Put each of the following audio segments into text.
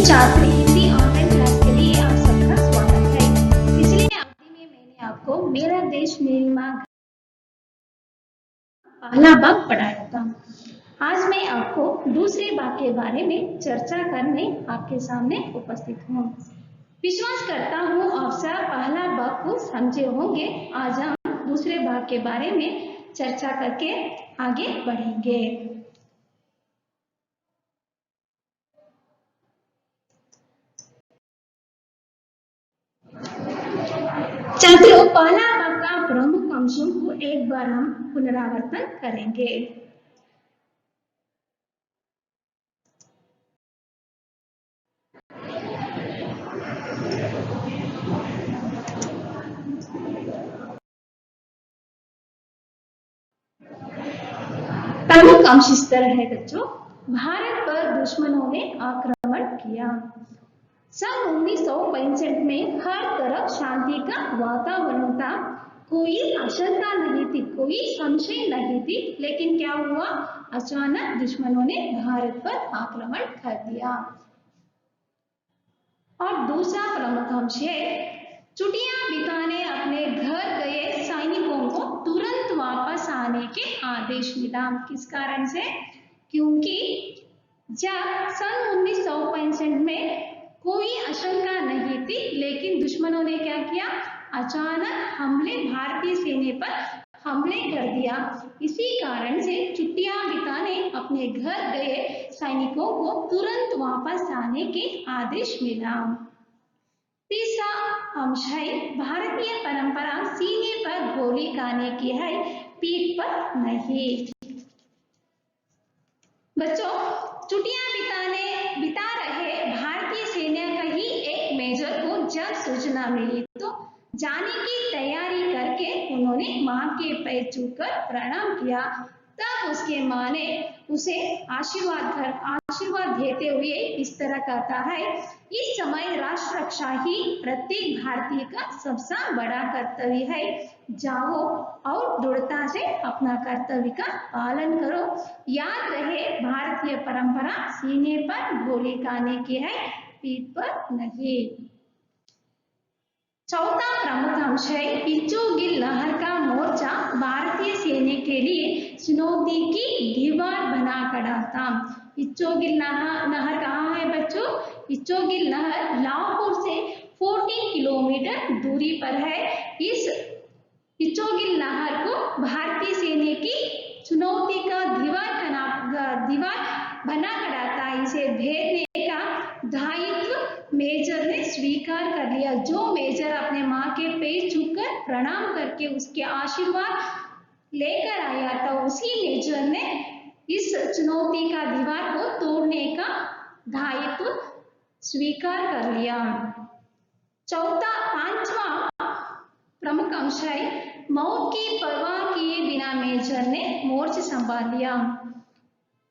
छात्र Hindi online class के लिए आप सबका स्वागत है। पिछले अवधि में मैंने आपको मेरा देश मेरी माँ पहला भाग पढ़ाया था। आज मैं आपको दूसरे भाग के बारे में चर्चा करने आपके सामने उपस्थित हूँ। विश्वास करता हूँ आप सब पहला भाग को समझे होंगे। आज हम दूसरे भाग के बारे में चर्चा करके आगे बढ़ेंगे। छात्रों, पहला भाग का प्रमुख अंशों को एक बार हम पुनरावर्तन करेंगे। प्रमुख अंश इस तरह है बच्चों। भारत पर दुश्मनों ने आक्रमण किया। सन 1965 में हर तरफ शांति का वातावरण था। कोई आशंका नहीं थी, कोई संशय नहीं थी, लेकिन क्या हुआ? अचानक दुश्मनों ने भारत पर आक्रमण कर दिया। और दूसरा प्रमुख अंश है, छुट्टियां बिताने अपने घर गए सैनिकों को तुरंत वापस आने के आदेश मिला। किस कारण से? क्योंकि जब सन 1965 में कोई आशंका नहीं थी, लेकिन दुश्मनों ने क्या किया? अचानक हमले, भारतीय सेना पर हमले कर दिया। इसी कारण से छुट्टियां बिताने अपने घर गए सैनिकों को तुरंत वापस आने के आदेश मिला। तीसरा अंश है, भारतीय परंपरा सीने पर गोली खाने की है, पीठ पर नहीं। बच्चों, छुट्टियां बिता रहे भारतीय सेना का ही एक मेजर को जब सूचना मिली तो जाने की तैयारी करके उन्होंने मां के पैर छूकर प्रणाम किया। तब उसके मां ने उसे आशीर्वाद देते हुए इस तरह कहता है, इस समय राष्ट्र रक्षा ही प्रत्येक भारतीय का सबसे बड़ा कर्तव्य है। जाओ और दृढ़ता से अपना कर्तव्य का पालन करो। याद रहे, भारतीय परंपरा सीने पर गोली खाने की है, पीठ पर नहीं। चौथा प्रमुख अंश है, इच्चोगिल नहर का मोर्चा भारतीय सेना के लिए चुनौती की दीवार बना खड़ा था। इच्चोगिल नहर कहाँ है बच्चों? इच्चोगिल नहर लाहौर से 14 किलोमीटर दूरी पर है। इस इच्चोगिल नहर को भारतीय सेना की चुनौती का दीवार बना खड़ा था। इसे भेदने का दायित्व मेजर ने स्वीकार कर लिया। जो मेजर अपने मां के पैर छूकर प्रणाम करके उसके आशीर्वाद लेकर आया था, उसी मेजर ने इस चुनौती का दीवार को तोड़ने का दायित्व स्वीकार कर लिया। पांचवा प्रमुख अंश है, मौत की परवाह किए बिना मेजर ने मोर्चा संभाल लिया।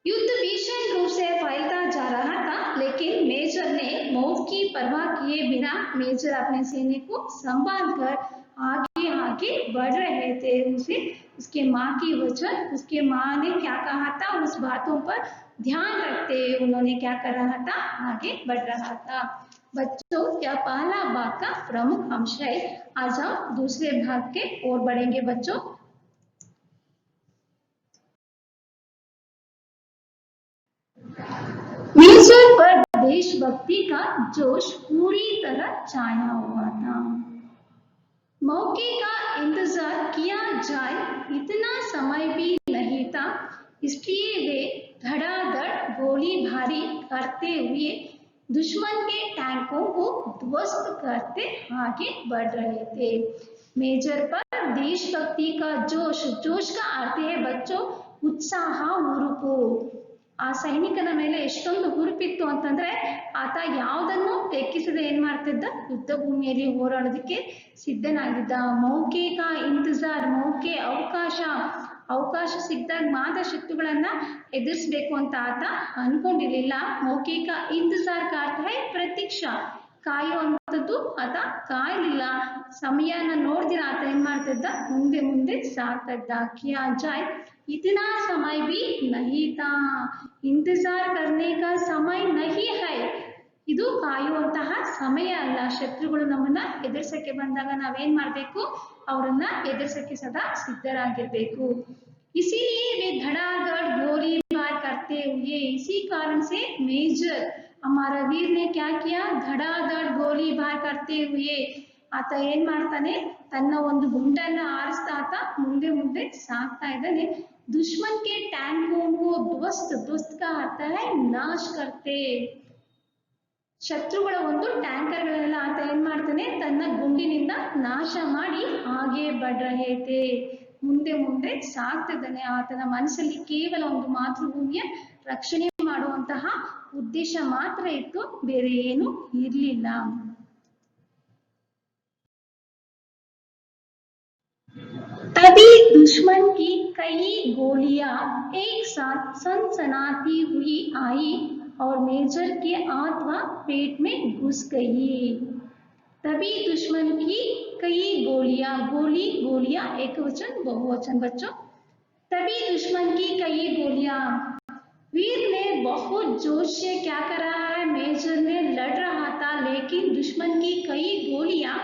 युद्ध भीषण रूप से फैलता जा रहा था, लेकिन मेजर ने मौत की परवाह किए बिना मेजर अपने सेना को संभाल कर आगे बढ़ रहे थे। उसके मां की वचन, उसके मां ने क्या कहा था, उस बातों पर ध्यान रखते हुए उन्होंने क्या कर रहा था? आगे बढ़ रहा था। बच्चों, यह पहला भाग का प्रमुख अंश है। आज हम दूसरे भाग के ओर बढ़ेंगे बच्चों। मेजर पर देशभक्ति का जोश पूरी तरह छाया हुआ था। मौके का इंतजार किया जाए इतना समय भी नहीं था, इसलिए वे धड़ाधड़ गोलीबारी करते हुए दुश्मन के टैंकों को ध्वस्त करते आगे बढ़ रहे थे। मेजर पर देशभक्ति का जोश का अर्थ है बच्चों उत्साह, ಹುರುಪು। ಆ ಸೈನಿಕನ ಮೇಲೆ ಎಷ್ಟೊಂದು ಹುರುಪಿತ್ತು ಅಂತಂದ್ರೆ ಆತ ಯಾವುದನ್ನು ಲೆಕ್ಕಿಸದೆ ಏನ್ ಮಾಡ್ತಿದ್ದ? ಯುದ್ಧ ಭೂಮಿಯಲ್ಲಿ ಹೋರಾಡೋದಕ್ಕೆ ಸಿದ್ಧನಾಗಿದ್ದ। ಮೌಕೆ ಕಾ ಇಂತಜಾರ್, ಮೌಕೆ ಅವಕಾಶ ಸಿಕ್ಕಿದಾಗ ಮಾತ್ರ ಶತ್ರುಗಳನ್ನ ಎದುರಿಸಬೇಕು ಅಂತ ಆತ ಅನ್ಕೊಂಡಿರ್ಲಿಲ್ಲ। ಮೌಕೆ ಕಾ ಇಂತಜಾರ್ का अर्थ है ಪ್ರತೀಕ್ಷಾ, ಕಾಯುವಂಥದ್ದು ಆತ ಕಾಯಲಿಲ್ಲ। ಸಮಯನ ನೋಡ್ದಿರ ಆತ ಏನ್ ಮಾಡ್ತಿದ್ದ? ಮುಂದೆ ಸಾಗ್ತಾ ಇದ್ದ। किया जाए इतना समय भी नहीं था, इंतजार करने का समय नहीं है। ಇದು ಕಾಯುವಂತಹ ಸಮಯ ಅಲ್ಲ. ಶತ್ರುಗಳು ನಮ್ಮನ್ನ ಎದುರಿಸಕ್ಕೆ ಬಂದಾಗ ನಾವೇನ್ ಮಾಡ್ಬೇಕು, ಅವರನ್ನ ಎದುರಿಸಕ್ಕೆ ಸದಾ ಸಿದ್ಧರಾಗಿರ್ಬೇಕು. इसीलिए वे धड़ाधड़ गोलीबार करते हुए, इसी कारण से मेजर हमारा वीर ने क्या किया, धड़ाधड़ गोलीबार करते हुए ಆತ ಏನ್ ಮಾಡ್ತಾನೆ, ತನ್ನ ಒಂದು ಗುಂಡನ್ನ ಆರಿಸ್ತಾ ಆತ ಮುಂದೆ ಮುಂದೆ ಸಾಗ್ತಾ ಇದ್ದಾನೆ. ದುಶ್ಮನ್ ಕೆ ಟ್ಯಾಂಕೋं को ध्वस्त ध्वस्त का अर्थ है नाश करते. ಶತ್ರುಗಳ ಒಂದು ಟ್ಯಾಂಕರ್ಗಳೆಲ್ಲ ಆತ ಏನ್ ಮಾಡ್ತಾನೆ, ತನ್ನ ಗುಂಡಿನಿಂದ ನಾಶ ಮಾಡಿ ಹಾಗೆ ಬಡ್ರಹೇತೆ, ಮುಂದೆ ಮುಂದೆ ಸಾಗ್ತಿದ್ದಾನೆ. ಆತನ ಮನಸ್ಸಲ್ಲಿ ಕೇವಲ ಒಂದು ಮಾತೃಭೂಮಿಯ ರಕ್ಷಣೆ ಮಾಡುವಂತಹ ಉದ್ದೇಶ ಮಾತ್ರ ಇತ್ತು, ಬೇರೆ ಏನು ಇರಲಿಲ್ಲ. तभी दुश्मन की कई गोलियां एक साथ सनसनाती हुई आई और मेजर के हाथ व पेट में घुस गई. तभी दुश्मन की कई गोलियां, गोली गोलियां एक वचन बहुवचन बच्चों. तभी दुश्मन की कई गोलियां, वीर ने बहुत जोश से क्या कर रहा है, मेजर ने लड़ रहा था, लेकिन दुश्मन की कई गोलियां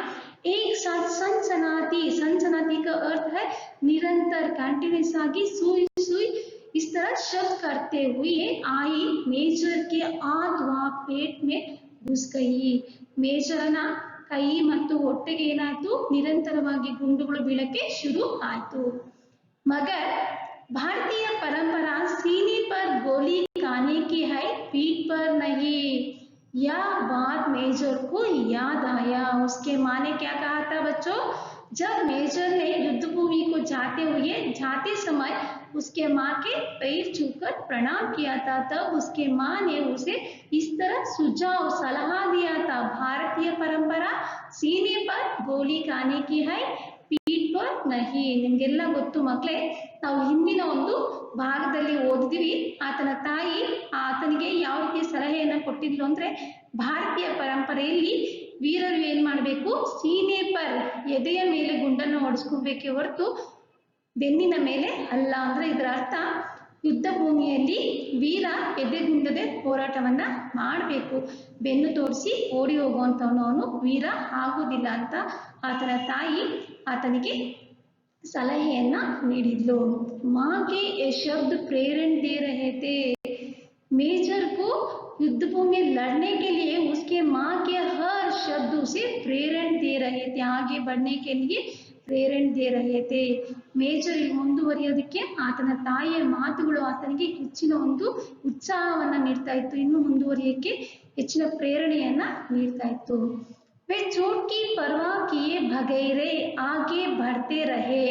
एक साथ सनसनाती, सनसनाती का अर्थ है निरंतर कंटिन्यूस आगे सुई सुई इस तरह शब्द करते हुए आई मेजर के हाथ व पेट में घुस गई. ಮೇಜರನ ಕೈ ಮತ್ತು ಹೊಟ್ಟೆಗೆ ಏನಾಯ್ತು, ನಿರಂತರವಾಗಿ ಗುಂಡುಗಳು ಬೀಳಕ್ಕೆ ಶುರು ಆಯ್ತು. मगर भारतीय परंपरा सीने पर गोली खाने की है, पीठ पर नहीं. यह बात मेजर को याद आया. उसके माँ ने क्या कहा था बच्चों, जब मेजर ने युद्ध भूमि को जाते समय उसके माँ के पैर छूकर प्रणाम किया था, तब उसके माँ ने उसे इस तरह सुझाव सलाह दिया था, भारतीय परंपरा सीने पर गोली खाने की है, ಪೀಠ್ ಪರ್ ನಹಿ. ನಿಮ್ಗೆಲ್ಲ ಗೊತ್ತು ಮಕ್ಕಳೇ, ನಾವು ಹಿಂದಿನ ಒಂದು ಭಾಗದಲ್ಲಿ ಓದಿದ್ವಿ, ಆತನ ತಾಯಿ ಆತನಿಗೆ ಯಾವ ರೀತಿಯ ಸಲಹೆಯನ್ನ ಕೊಟ್ಟಿದ್ರು ಅಂದ್ರೆ, ಭಾರತೀಯ ಪರಂಪರೆಯಲ್ಲಿ ವೀರರು ಏನ್ ಮಾಡ್ಬೇಕು, ಸೀನೆ ಪರ್ ಎದೆಯ ಮೇಲೆ ಗುಂಡನ್ನು ಹೊಡೆಸ್ಕೊಬೇಕೆ ಹೊರತು ಬೆನ್ನಿನ ಮೇಲೆ ಅಲ್ಲ. ಅಂದ್ರೆ ಇದರ ಅರ್ಥ, ಯುದ್ಧ ಭೂಮಿಯಲ್ಲಿ ವೀರ ಎದೆಗುಂದದೆ ಹೋರಾಟವನ್ನ ಮಾಡಬೇಕು, ಬೆನ್ನು ತೋರಿಸಿ ಓಡಿ ಹೋಗುವಂತವನು ವೀರ ಆಗುವುದಿಲ್ಲ ಅಂತ ಆತನ ತಾಯಿ ಆತನಿಗೆ ಸಲಹೆಯನ್ನ ನೀಡಿದ್ಲು. ಮಾಗೆ ये शब्द प्रेरण दे रहे थे. मेजर को युद्ध भूमि में लड़ने के लिए उसके माँ के हर शब्द उसे प्रेरण दे रहे थे, आगे बढ़ने के लिए ಪ್ರೇರಣೆ ದೇ ರಹೇತೆ. ಮೇಜರ್ ಮುಂದುವರಿಯೋದಕ್ಕೆ ಆತನ ತಾಯಿಯ ಮಾತುಗಳು ಆತನಿಗೆ ಹೆಚ್ಚಿನ ಒಂದು ಉತ್ಸಾಹವನ್ನ ನೀಡ್ತಾ ಇತ್ತು, ಇನ್ನು ಮುಂದುವರಿಯಕ್ಕೆ ಹೆಚ್ಚಿನ ಪ್ರೇರಣೆಯನ್ನ ನೀಡ್ತಾ ಇತ್ತು. वे चोट की परवाह किए बगैर आगे बढ़ते रहे.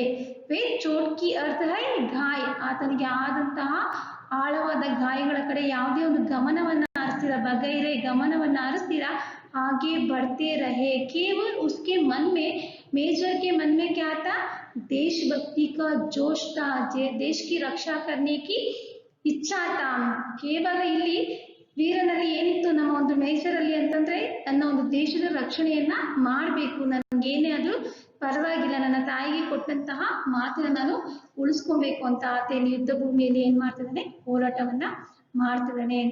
वे चोट की अर्थ है ಗಾಯ. ಆತನಿಗೆ ಆದಂತಹ ಆಳವಾದ ಗಾಯಗಳ ಕಡೆ ಯಾವುದೇ ಒಂದು ಗಮನವನ್ನ ಹರಿಸ್ತೀರ, ಬಗೈರೆ ಗಮನವನ್ನ ಹರಿಸ್ತೀರ, आगे बढ़ते रहे. केवल उसके मन में, मेजर के मन में क्या था, देशभक्ति का जोश था, देश की रक्षा करने की इच्छा था. ಕೇವಲ ಇಲ್ಲಿ ವೀರನಲ್ಲಿ ಏನಿತ್ತು ನಮ್ಮ ಒಂದು ಮೇಜರಲ್ಲಿ ಅಂತಂದ್ರೆ, ನನ್ನ ಒಂದು ದೇಶದ ರಕ್ಷಣೆಯನ್ನ ಮಾಡಬೇಕು, ನನ್ಗೇನೇ ಆದ್ರೂ ಪರವಾಗಿಲ್ಲ, ನನ್ನ ತಾಯಿಗೆ ಕೊಟ್ಟಂತಹ ಮಾತನ್ನ ನಾನು ಉಳಿಸ್ಕೊಬೇಕು ಅಂತ ಆತೇನು ಯುದ್ಧ ಭೂಮಿಯಲ್ಲಿ ಏನ್ ಮಾಡ್ತಿದ್ದಾನೆ, ಹೋರಾಟವನ್ನ ಮಾಡ್ತಿದ್ದಾನೆ.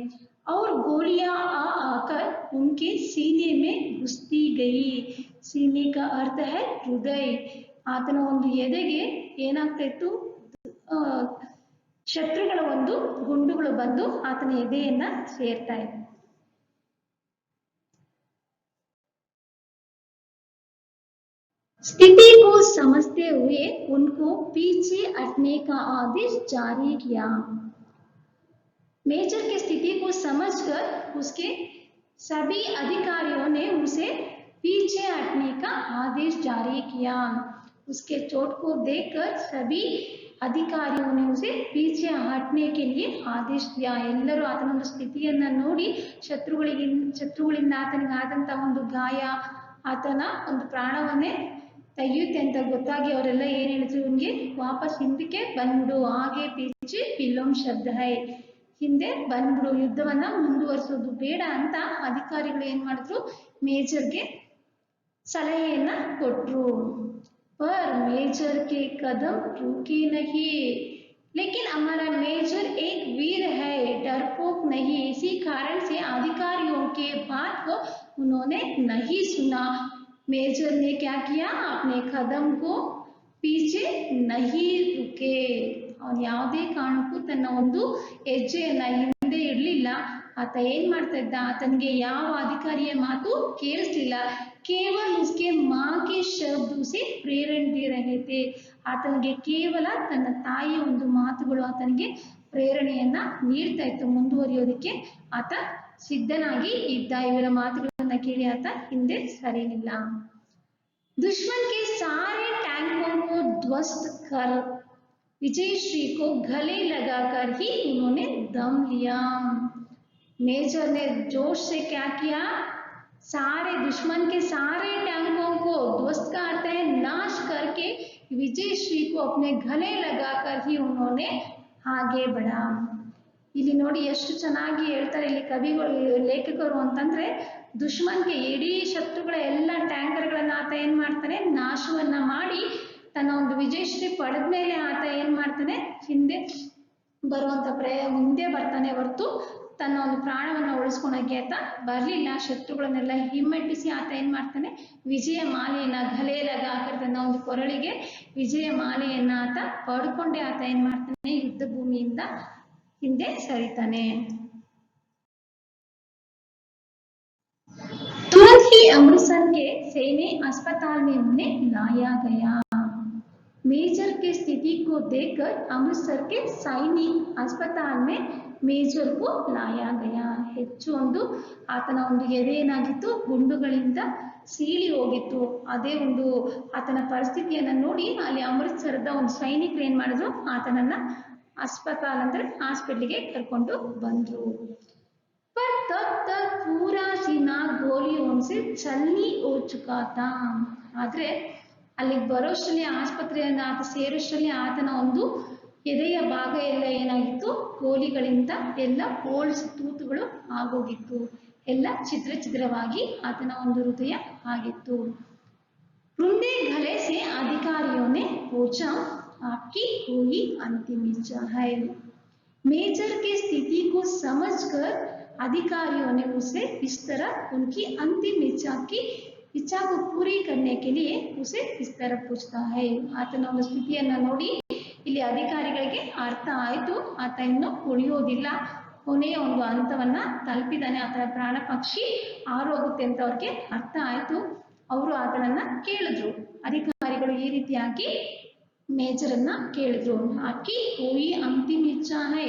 और गोलियां आ आकर उनके सीने में घुसती गई. सीने का अर्थ है हृदय. ಆತನ ಒಂದು ಎದೆಗೆ ಏನಾಗ್ತಾ ಇತ್ತು, ಶತ್ರುಗಳ ಒಂದು ಗುಂಡುಗಳು ಬಂದು ಆತನ ಎದೆಯನ್ನ ಸೇರ್ತಾ ಇತ್ತು. स्थिति को समझते हुए उनको पीछे हटने का आदेश जारी किया. मेजर की स्थिति को समझकर उसके सभी अधिकारियों ने उसे पीछे हटने का आदेश जारी किया. उसके चोट को देखकर सभी अधिकारियों ने उसे पीछे हटने के लिए आदेश दिया. ಎಲ್ಲರೂ ಆತನ ಒಂದು ಸ್ಥಿತಿಯನ್ನ ನೋಡಿ ಶತ್ರುಗಳಿಂದ ಆತನಿಗೆ ಆದಂತಹ ಒಂದು ಗಾಯ, ಆತನ ಒಂದು ಪ್ರಾಣವನ್ನೇ ತೆಗೆಯುತ್ತೆ ಅಂತ ಗೊತ್ತಾಗಿ ಅವರೆಲ್ಲ ಏನ್ ಹೇಳಿದ್ರು, ಇವನ್ಗೆ ವಾಪಸ್ ಹಿಂದಕ್ಕೆ ಬಂದ್ಬಿಡು, ಹಾಗೆ ಪೀಚೆ ಪಿಲೋಮ್ ಶಬ್ದ ಹೈ, ಹಿಂದೆ ಬಂದ್ಬಿಡು, ಯುದ್ಧವನ್ನ ಮುಂದುವರಿಸೋದು ಬೇಡ ಅಂತ ಅಧಿಕಾರಿಗಳು ಏನ್ ಮಾಡಿದ್ರು, ಮೇಜರ್ಗೆ ಸಲಹೆಯನ್ನ ಕೊಟ್ರು. पर मेजर के कदम रुके नहीं. लेकिन हमारा मेजर एक वीर है, डरपोक नहीं। इसी कारण से अधिकारियों के बात को उन्होंने नहीं सुना। मेजर ने क्या किया, अपने कदम को ಪೀಚೆ ನಹಿ ರುಕೆ. ಅವನು ಯಾವುದೇ ಕಾರಣಕ್ಕೂ ತನ್ನ ಒಂದು ಹೆಜ್ಜೆಯನ್ನ ಹಿಂದೆ ಇಡಲಿಲ್ಲ. ಆತ ಏನ್ ಮಾಡ್ತಾ ಇದ್ದ, ಆತನಿಗೆ ಯಾವ ಅಧಿಕಾರಿಯ ಮಾತು ಕೇಳಿಸ್ಲಿಲ್ಲ. ಕೇವಲ ಉಸ್ಕೆ ಮಾಗೆ ಶಬ್ದ ಸೆ ಪ್ರೇರಣೆ ರಹಿತೆ. ಆತನಿಗೆ ಕೇವಲ ತನ್ನ ತಾಯಿಯ ಒಂದು ಮಾತುಗಳು ಆತನಿಗೆ ಪ್ರೇರಣೆಯನ್ನ ನೀಡ್ತಾ ಇತ್ತು. ಮುಂದುವರಿಯೋದಕ್ಕೆ ಆತ ಸಿದ್ಧನಾಗಿ ಇದ್ದ. ಇವರ ಮಾತುಗಳನ್ನ ಕೇಳಿ ಆತ ಹಿಂದೆ ಸರಿಲಿಲ್ಲ. दुश्मन के सारे टैंकों को ध्वस्त कर विजयश्री को गले लगाकर ही उन्होंने दम लिया. मेजर ने जोश से क्या किया, सारे दुश्मन के सारे टैंकों को, ध्वस्त का अर्थ है नाश करके, विजयश्री को अपने गले लगाकर ही उन्होंने आगे बढ़ा. ಇಲ್ಲಿ ನೋಡಿ ಎಷ್ಟು ಚೆನ್ನಾಗಿ ಹೇಳ್ತಾರೆ ಇಲ್ಲಿ ಕವಿಗಳು, ಲೇಖಕರು ಅಂತಂದ್ರೆ, ದುಶ್ಮನ್ಗೆ ಇಡೀ ಶತ್ರುಗಳ ಎಲ್ಲ ಟ್ಯಾಂಕರ್ಗಳನ್ನ ಆತ ಏನ್ ಮಾಡ್ತಾನೆ, ನಾಶವನ್ನ ಮಾಡಿ ತನ್ನ ಒಂದು ವಿಜಯಶ್ರೀ ಪಡೆದ ಮೇಲೆ ಆತ ಏನ್ ಮಾಡ್ತಾನೆ, ಹಿಂದೆ ಬರುವಂತ ಹಿಂದೆ ಬರ್ತಾನೆ ಹೊರತು ತನ್ನ ಒಂದು ಪ್ರಾಣವನ್ನ ಉಳಿಸ್ಕೊಳಕ್ಕೆ ಆತ ಬರ್ಲಿಲ್ಲ. ಶತ್ರುಗಳನ್ನೆಲ್ಲ ಹಿಮ್ಮೆಟ್ಟಿಸಿ ಆತ ಏನ್ ಮಾಡ್ತಾನೆ, ವಿಜಯ ಮಾಲೆಯನ್ನ ಗಲೆಯಲಾಗ ಹಾಕಿದ ತನ್ನ ಒಂದು ಕೊರಳಿಗೆ ವಿಜಯ ಮಾಲೆಯನ್ನ ಆತ ಪಡ್ಕೊಂಡೆ ಆತ ಏನ್ ಮಾಡ್ತಾನೆ, ಯುದ್ಧ ಭೂಮಿಯಿಂದ ಹಿಂದೆ ಸರಿತಾನೆ. तुरंत ही अमृतसर के सैन्य अस्पताल में उन्हें लाया गया. मेजर की स्थिति को देखकर अमृतसर के सैनिक अस्पताल में ಮೇಜರ್ को लाया गया. ಹೆಚ್ಚು ಒಂದು ಆತನ ಒಂದು ಎದೆ ಏನಾಗಿತ್ತು, ಗುಂಡುಗಳಿಂದ ಸೀಳಿ ಹೋಗಿತ್ತು. ಅದೇ ಒಂದು ಆತನ ಪರಿಸ್ಥಿತಿಯನ್ನ ನೋಡಿ ಅಲ್ಲಿ ಅಮೃತಸರದ ಒಂದು ಸೈನಿಕರು ಏನ್ ಮಾಡಿದ್ರು, ಆತನನ್ನ अस्पताल ಅಂದ್ರೆ ಹಾಸ್ಪಿಟಲ್ಗೆ ಕರ್ಕೊಂಡು ಬಂದ್ರು. पर तब तक पूरा सीना गोलियों से छलनी हो चुका था. ಆದ್ರೆ ಅಲ್ಲಿಗೆ ಬರೋಷ್ಟರಲ್ಲಿ, ಆಸ್ಪತ್ರೆಯನ್ನ ಆತ ಸೇರೋಷ್ಟರಲ್ಲಿ ಆತನ ಒಂದು ಎದೆಯ ಭಾಗ ಎಲ್ಲ ಏನಾಗಿತ್ತು, ಗೋಲಿಗಳಿಂದ ಎಲ್ಲ ಹೋಲ್ಸ್, ತೂತುಗಳು ಆಗೋಗಿತ್ತು. ಎಲ್ಲ ಛಿದ್ರ ಛಿದ್ರವಾಗಿ ಆತನ ಒಂದು ಹೃದಯ ಆಗಿತ್ತು. वृंदे गले से अधिकारियों ने पूछा, आपकी कोई अंतिम इच्छा है? मेजर की स्थिति को समझकर अधिकारियों ने उसे इस तरह उनकी अंतिम इच्छा को पूरी करने के लिए उसे इस तरह पूछता है. ಆತನ ಒಂದು ಸ್ಥಿತಿಯನ್ನ ನೋಡಿ ಇಲ್ಲಿ ಅಧಿಕಾರಿಗಳಿಗೆ ಅರ್ಥ ಆಯ್ತು, ಆತ ಇನ್ನು ಉಳಿಯೋದಿಲ್ಲ, ಕೊನೆಯ ಒಂದು ಹಂತವನ್ನ ತಲುಪಿದಾನೆ, ಆತನ ಪ್ರಾಣ ಪಕ್ಷಿ ಆರೋಗುತ್ತೆ ಅಂತ ಅವ್ರಿಗೆ ಅರ್ಥ ಆಯ್ತು. ಅವರು ಆತನನ್ನ ಕೇಳಿದ್ರು, ಅಧಿಕಾರಿಗಳು ಈ ರೀತಿಯಾಗಿ ಮೇಜರನ್ನ ಕೇಳಿದ್ರು, ಆಕಿ ಕೋಯಿ ಅಂತಿಮ ಇಚ್ಛಾ ಹೈ,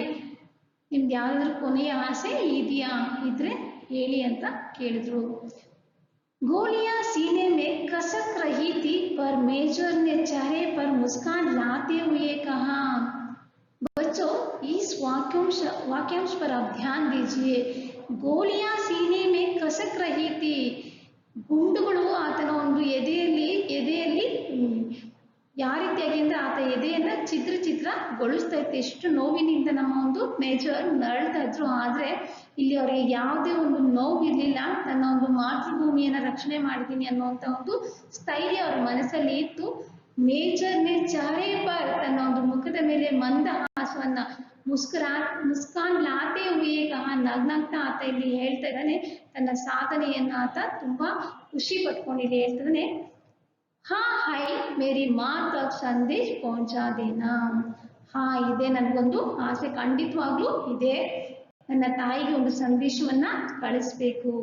ನಿಮ್ದು ಯಾವ್ದಾದ್ರು ಕೊನೆಯ ಆಸೆ ಇದೆಯಾ, ಇದ್ರೆ ಹೇಳಿ ಅಂತ ಕೇಳಿದ್ರು. गोलियां सीने में कसक रही थी, पर मेजर ने चेहरे पर मुस्कान लाते हुए कहा. बच्चों, इस वाक्यांश पर आप ध्यान दीजिए. गोलियां सीने में कसक रही थी. ಗುಂಡುಗಳು ಆತನ ಒಂದು ಎದೆಯಲ್ಲಿ ಯಾವ ರೀತಿಯಾಗಿ ಅಂದ್ರೆ ಆತ ಎದೆಯನ್ನ ಛಿದ್ರಗೊಳಿಸ್ತಾ ಇತ್ತು. ಎಷ್ಟು ನೋವಿನಿಂದ ನಮ್ಮ ಒಂದು ಮೇಜರ್ ನರಳ್ತಾ ಇದ್ರು. ಆದ್ರೆ ಇಲ್ಲಿ ಅವರಿಗೆ ಯಾವುದೇ ಒಂದು ನೋವು ಇರ್ಲಿಲ್ಲ. ನನ್ನ ಒಂದು ಮಾತೃಭೂಮಿಯನ್ನ ರಕ್ಷಣೆ ಮಾಡಿದ್ದೀನಿ ಅನ್ನುವಂತ ಒಂದು ಸ್ಥೈರ್ಯ ಅವ್ರ ಮನಸ್ಸಲ್ಲಿ ಇತ್ತು. ಮೇಜರ್ನೇ ಚಾರೆ ಪರ್, ತನ್ನ ಒಂದು ಮುಖದ ಮೇಲೆ ಮಂದಹಾಸವನ್ನ, ಮುಸ್ಕಾನ್ ಲಾತೆ ಹುಯೇ ಕಹ, ನಗ್ನಗ್ತಾ ಆತ ಇಲ್ಲಿ ಹೇಳ್ತಾ ಇದ್ದಾನೆ, ತನ್ನ ಸಾಧನೆಯನ್ನ ಆತ ತುಂಬಾ ಖುಷಿ ಪಟ್ಕೊಂಡು ಇಲ್ಲಿ ಹೇಳ್ತಿದ್ದಾನೆ. ಹಾ ಹೈ ಮೇರಿ ಮಾ ತಕ್ ಸಂದೇಶ್ ಪਹੁಂಚಾ ದೇನಾ. ಹಾ ಇದೆ, ನನ್ಗೊಂದು ಆಸೆ ಖಂಡಿತವಾಗ್ಲೂ ಇದೆ, ನನ್ನ ತಾಯಿಗೆ ಒಂದು ಸಂದೇಶವನ್ನ ಕಳಿಸ್ಬೇಕು.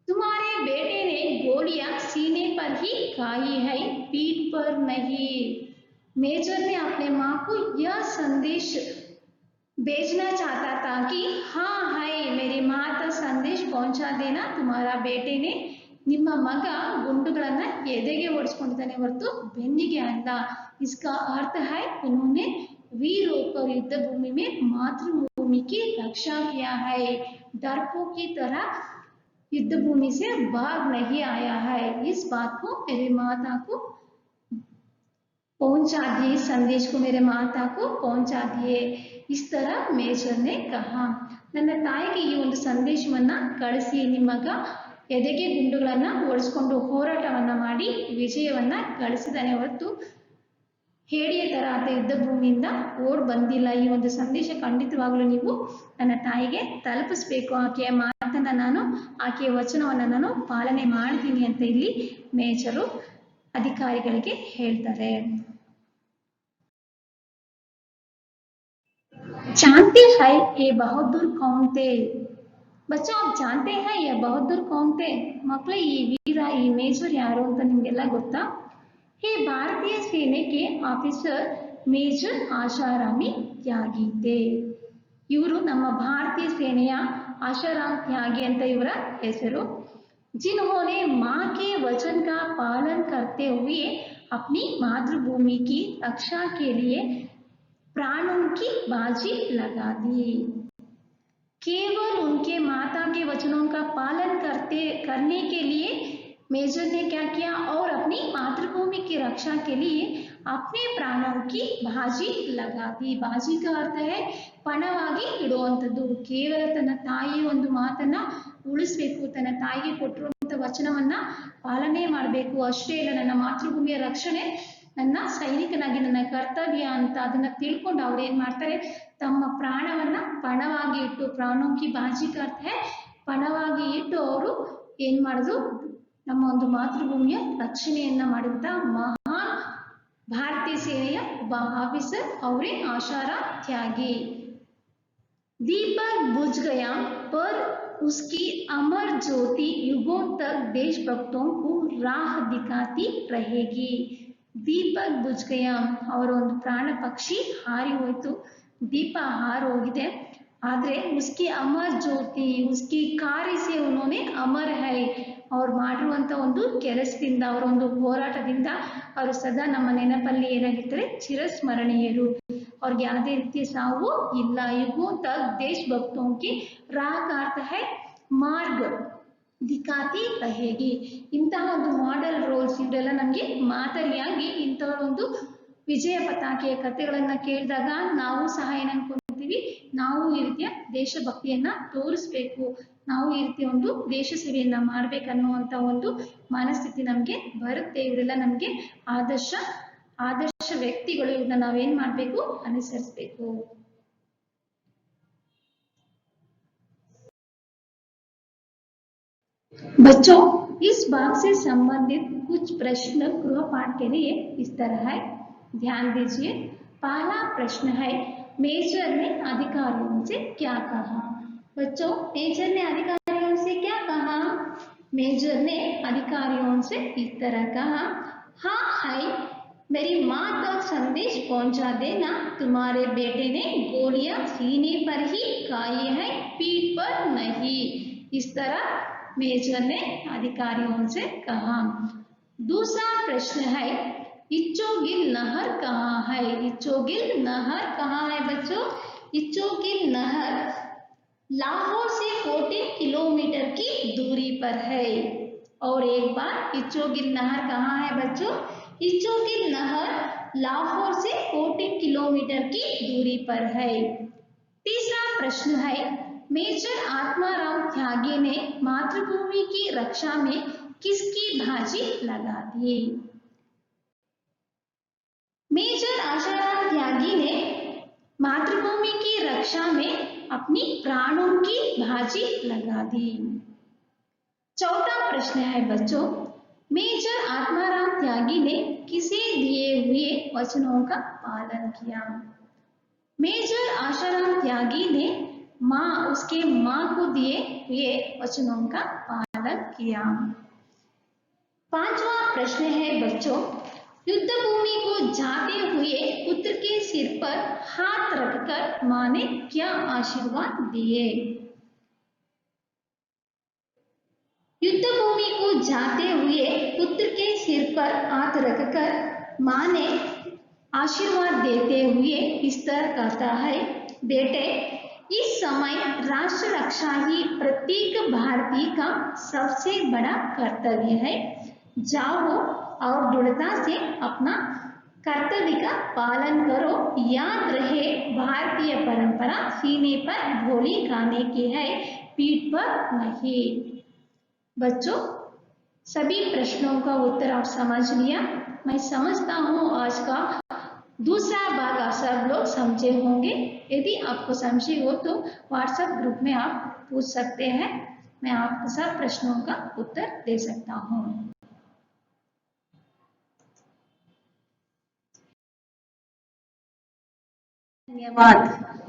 तुम्हारे बेटे ने गोलियां सीने पर ही खाई है, पीठ पर नहीं. मेजर ने अपने माँ को यह संदेश भेजना चाहता था कि हाँ है मेरी माँ तक संदेश पहुंचा देना. तुम्हारा बेटे ने, ನಿಮ್ಮ ಮಗ ಗುಂಡುಗಳನ್ನ ಎದೆಗೆ ಓಡಿಸ್ಕೊಂಡಿದ್ದಾನೆ ಹೊರತು ಬೆನ್ನಿಗೆ ಅಲ್ಲ. इसका अर्थ है उन्होंने वीर होकर युद्ध भूमि में मातृभूमि की रक्षा किया है, डरपोक की तरह युद्ध भूमि से भाग नहीं आया है. इस बात को मेरे माता को पहुंचा दिए, संदेश को मेरे माता को पहुंचा दिए. इस तरह मेजर ने कहा. ನನ್ನ ತಾಯಿಗೆ ಈ ಒಂದು ಸಂದೇಶವನ್ನ ಕಳಿಸಿ, ನಿಮ್ಮ ಮಗ ಎದೆಗೆ ಗುಂಡುಗಳನ್ನ ಓಡಿಸ್ಕೊಂಡು ಹೋರಾಟವನ್ನ ಮಾಡಿ ವಿಜಯವನ್ನ ಗಳಿಸಿದಾನೆ ಹೊರತು ಹೇಡಿಯ ತರ ಆತ ಯುದ್ಧ ಭೂಮಿಯಿಂದ ಓಡ್ ಬಂದಿಲ್ಲ. ಈ ಒಂದು ಸಂದೇಶ ಖಂಡಿತವಾಗ್ಲೂ ನೀವು ನನ್ನ ತಾಯಿಗೆ ತಲುಪಿಸ್ಬೇಕು. ಆಕೆಯ ಮಾತನ್ನ ನಾನು, ಆಕೆಯ ವಚನವನ್ನ ನಾನು ಪಾಲನೆ ಮಾಡ್ತೀನಿ ಅಂತ ಇಲ್ಲಿ ಮೇಜರು ಅಧಿಕಾರಿಗಳಿಗೆ ಹೇಳ್ತಾರೆ. जानते हैं ये बहादुर कौन थे? बच्चों आप जानते हैं ये बहादुर कौन थे? ಮಕ್ಕಳೇ ಈ ವೀರ, ಈ ಮೇಜರ್ ಯಾರು ಅಂತ ನಿಮ್ಗೆಲ್ಲ ಗೊತ್ತಾ? ये भारतीय सेना के ऑफिसर ಮೇಜರ್ ಆಶಾರಾಮಿ ತ್ಯಾಗಿ थे. ಇವರು ನಮ್ಮ ಭಾರತೀಯ ಸೇನೆಯ ಆಶಾರಾಮ್ ತ್ಯಾಗಿ ಅಂತ ಇವರ ಹೆಸರು. जिन्होंने माँ के वचन का पालन करते हुए अपनी मातृभूमि की रक्षा के लिए प्राणों की बाजी लगा दी. केवल उनके माता के वचनों का पालन करने के लिए मेजर ने क्या किया, और अपनी मातृभूमि की रक्षा के लिए अपने प्राणों की बाजी लगा दी. बाजी का अर्थ है ಪಣವಾಗಿ ಇಡುವಂಥದ್ದು. ಕೇವಲ ತನ್ನ ತಾಯಿಯ ಒಂದು ಮಾತನ್ನ ಉಳಿಸ್ಬೇಕು, ತನ್ನ ತಾಯಿಗೆ ಕೊಟ್ಟಿರುವಂತ ವಚನವನ್ನ ಪಾಲನೆ ಮಾಡಬೇಕು, ಅಷ್ಟೇ ಇಲ್ಲ, ನನ್ನ ಮಾತೃಭೂಮಿಯ ರಕ್ಷಣೆ ನನ್ನ ಸೈನಿಕನಾಗಿ ನನ್ನ ಕರ್ತವ್ಯ ಅಂತ ಅದನ್ನ ತಿಳ್ಕೊಂಡು ಅವ್ರು ಏನ್ ಮಾಡ್ತಾರೆ, ತಮ್ಮ ಪ್ರಾಣವನ್ನ ಪಣವಾಗಿ ಇಟ್ಟು, ಪ್ರಾಣೋಂಕಿ ಬಾಜಿ ಕರ್ತ ಪಣವಾಗಿ ಇಟ್ಟು ಅವರು ಏನ್ ಮಾಡಿದ್ರು, ನಮ್ಮ ಒಂದು ಮಾತೃಭೂಮಿಯ ರಕ್ಷಣೆಯನ್ನ ಮಾಡಿದಂತ ಮಹಾನ್ ಭಾರತೀಯ ಸೇನೆಯ ಒಬ್ಬ ಆಫೀಸರ್ ಅವರೇ ಆಶಾರಾಮ್ ತ್ಯಾಗಿ. दीपक बुझ गया पर उसकी अमर ज्योति युगों तक देशभक्तों को राह दिखाती रहेगी. दीपक बुझ गया, ಅವರ ಒಂದು ಪ್ರಾಣ ಪಕ್ಷಿ ಹಾರಿ ಹೋಯ್ತು, ದೀಪ ಹಾರಿ ಹೋಗಿದೆ, ಆದ್ರೆ ಉಸ್ಕಿ ಅಮರ್ ಜ್ಯೋತಿ, ಉಸ್ಕಿ ಕಾರ್ಯ ಸೆ ಉನ್ಹೋನೆ ಅಮರ್ ಹೈ, ಅವ್ರು ಮಾಡಿರುವಂತ ಒಂದು ಕೆಲಸದಿಂದ, ಅವರ ಒಂದು ಹೋರಾಟದಿಂದ ಅವರು ಸದಾ ನಮ್ಮ ನೆನಪಲ್ಲಿ ಏನಾಗಿರ್ತಾರೆ, ಚಿರಸ್ಮರಣೀಯರು. ಅವ್ರಿಗೆ ಯಾವುದೇ ರೀತಿಯ ಸಾವು ಇಲ್ಲ. ಯುಗೋ ತಕ್ ದೇಶಭಕ್ತೋಂ ಕಿ ರಾಹ ಕಾ ಅರ್ಥ ಹೈ ಮಾರ್ಗ ದಿಖಾತಿ ರಹೇಗಿ. ಇಂತಹ ಒಂದು ಮಾಡೆಲ್ ರೋಲ್ಸ್ ಇವರೆಲ್ಲ ನಮಗೆ ಮಾದರಿಯಾಗಿ ಇಂತಹ ಒಂದು ವಿಜಯ ಪತಾಕೆಯ ಕಥೆಗಳನ್ನ ಕೇಳಿದಾಗ ನಾವು ಸಹ ಏನ್ ಅನ್ಕೊಂತೀವಿ, ನಾವು ಈ ರೀತಿಯ ದೇಶಭಕ್ತಿಯನ್ನ ತೋರಿಸ್ಬೇಕು, ನಾವು ಈ ರೀತಿಯ ಒಂದು ದೇಶ ಸೇವೆಯನ್ನ ಮಾಡ್ಬೇಕನ್ನುವಂತ ಒಂದು ಮನಸ್ಥಿತಿ ನಮ್ಗೆ ಬರುತ್ತೆ. ಇವರೆಲ್ಲ ನಮ್ಗೆ ಆದರ್ಶ ವ್ಯಕ್ತಿಗಳು. ಇವನ್ನ ನಾವೇನ್ ಮಾಡ್ಬೇಕು, ಅನುಸರಿಸಬೇಕು. बच्चों इस भाग से संबंधित कुछ प्रश्न गृहपाठ के लिए इस तरह है, ध्यान दीजिए. पहला प्रश्न है, मेजर ने अधिकारियों से क्या कहा? बच्चों मेजर ने अधिकारियों से क्या कहा? मेजर ने अधिकारियों से इस तरह कहा, हाँ है, मेरी माँ तक संदेश पहुंचा देना, तुम्हारे बेटे ने गोलियां सीने पर ही खाई है, पीठ पर नहीं. इस तरह मेजर ने अधिकारियों से कहा. दूसरा प्रश्न है, इच्चोगिल नहर कहाँ है? इच्चोगिल नहर कहाँ है बच्चों? इच्चोगिल नहर लाहौर से 14 किलोमीटर की दूरी पर है. और एक बार, इच्चोगिल नहर कहाँ है बच्चों? इच्चोगिल नहर लाहौर से 14 किलोमीटर की दूरी पर है. तीसरा प्रश्न है, मेजर आत्माराम त्यागी ने मातृभूमि की रक्षा में किसकी बाजी लगा दी? मेजर आशाराम त्यागी ने मातृभूमि की रक्षा में अपनी प्राणों की बाजी लगा दी. चौथा प्रश्न है बच्चों, मेजर आत्माराम त्यागी ने किसे दिए हुए वचनों का पालन किया? मेजर आशाराम त्यागी ने उसके माँ को दिए हुए वचनों का पालन किया. पांचवा प्रश्न है बच्चों, युद्ध भूमि को जाते हुए पुत्र के सिर पर हाथ रखकर माँ ने क्या आशीर्वाद दिए? युद्ध भूमि को जाते हुए पुत्र के सिर पर हाथ रखकर माँ ने आशीर्वाद देते हुए इस तरह कहता है, बेटे इस समय राष्ट्र रक्षा ही प्रत्येक भारतीय का सबसे बड़ा कर्तव्य है. जाओ और दृढ़ता से अपना कर्तव्य का पालन करो. याद रहे, भारतीय परंपरा सीने पर गोली खाने की है, पीठ पर नहीं. बच्चों सभी प्रश्नों का उत्तर आप समझ लिया. मैं समझता हूँ आज का दूसरा भाग आप सब लोग समझे होंगे। यदि आपको संशय हो तो व्हाट्सएप ग्रुप में आप पूछ सकते हैं, मैं आपको सब प्रश्नों का उत्तर दे सकता हूँ। धन्यवाद।